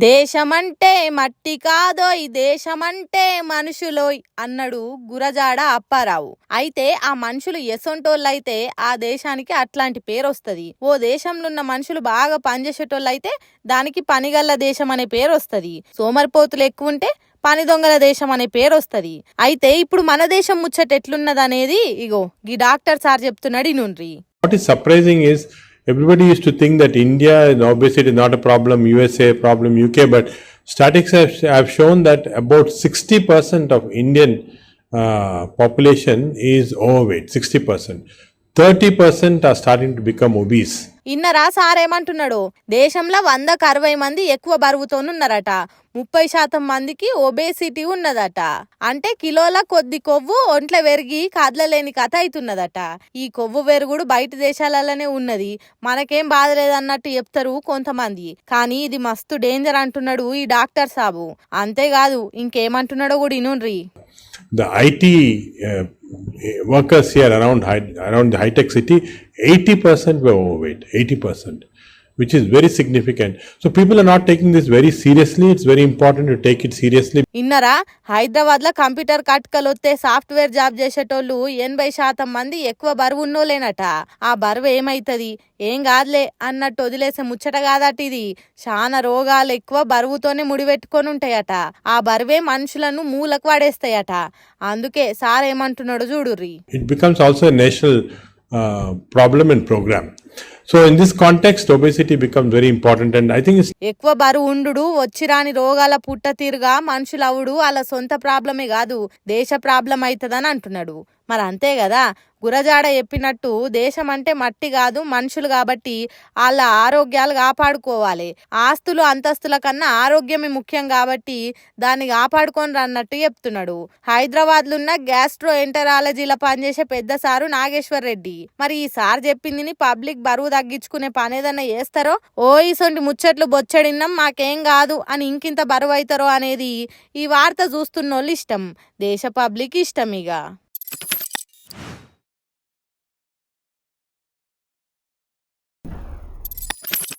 దేశమంటే మట్టి కాదోయ్ దేశమంటే మనుషులోయ్ అన్నాడు గురజాడ అప్పారావు. అయితే ఆ మనుషులు ఎసొంటోళ్ళైతే ఆ దేశానికి అట్లాంటి పేరు వస్తుంది. ఓ దేశంలో ఉన్న మనుషులు బాగా పనిచేసేటోళ్ళైతే దానికి పనిగల్ల దేశం అనే పేరు వస్తుంది. సోమరిపోతులు ఎక్కువ ఉంటే పని దొంగల దేశం అనే పేరు వస్తుంది. అయితే ఇప్పుడు మన దేశం ముచ్చట ఎట్లున్నదనేది ఇగో ఈ డాక్టర్ సార్ చెప్తున్నాడు ఇనుండ్రి. What is surprising is everybody used to think that India and obviously it is not a problem, USA problem, UK, but statistics have shown that about 60% of Indian population is overweight. 60%. 30% are starting to become obese. ఇన్నరా sir ఏమంటున్నాడు, దేశంలో 160 మంది ఎక్కువ బరువుతోనున్నారట, 30% మందికి obesity ఉన్నదట. అంటే కిలోల కొద్ది కొవ్వు ఒంట్ల వెరిగి కదలలేని కథ అవుతున్నదట. ఈ కొవ్వు వెరుగుడు బయట దేశాలలోనే ఉన్నది, మనకేం బాధ లేదన్నట్టు చెప్తారు కొంతమంది. కానీ ఇది మస్తు డేంజర్ అంటున్నాడు ఈ డాక్టర్ సాబు. అంతేకాదు ఇంకేమంటున్నాడో కూడా ఇనుండ్రి. The IT workers here around the high-tech city, 80% were overweight, 80%, which is very significant. So people are not taking this very seriously. It's very important to take it seriously. ఇన్నరా, Hyderabad లో computer కట్కలు వస్తే software job చేసేటోళ్ళు 80% మంది ఎక్కువ బరువు ఉన్నోలేనట. ఆ బరువు ఏమైతుంది, ఏం కాదులే అన్నట్టు వదిలేసే ముచ్చట కాదట ఇది. చాలా రోగాలు ఎక్కువ బరువుతోనే ముడిపెట్టుకొని ఉంటాయట. ఆ బరువే మనుషులను మూలకు పడేస్తాయట. అందుకే సార్ ఏమంటున్నాడు చూడుర్రి. It becomes also a national problem and program. So in this context, obesity becomes very important, and I think it's ఎక్కువ బరువు ఉండు వచ్చిరాని రోగాల పుట్ట తీరుగా మనుషులు అవుడు అలా సొంత ప్రాబ్లమే కాదు, దేశ ప్రాబ్లం అవుతుందని అంటున్నాడు. మరి అంతే కదా, గురజాడ చెప్పినట్టు దేశం అంటే మట్టి కాదు మనుషులు, కాబట్టి వాళ్ళ ఆరోగ్యాలు కాపాడుకోవాలి. ఆస్తులు అంతస్తుల కన్నా ఆరోగ్యమే ముఖ్యం కాబట్టి దాన్ని కాపాడుకొని అన్నట్టు చెప్తున్నాడు. హైదరాబాద్లో ఉన్న గ్యాస్ట్రో ఎంటరాలజీలో పనిచేసే పెద్ద సారు నాగేశ్వర్ రెడ్డి. మరి ఈ సార్ చెప్పింది పబ్లిక్ బరువు తగ్గించుకునే పని ఏదన్నా చేస్తారో, ఓ ఇసొంటి ముచ్చట్లు బొచ్చడిన్నాం మాకేం కాదు అని ఇంకింత బరువు అవుతారో అనేది ఈ వార్త చూస్తున్నోళ్ళు ఇష్టం, దేశ పబ్లిక్ ఇష్టం ఇక.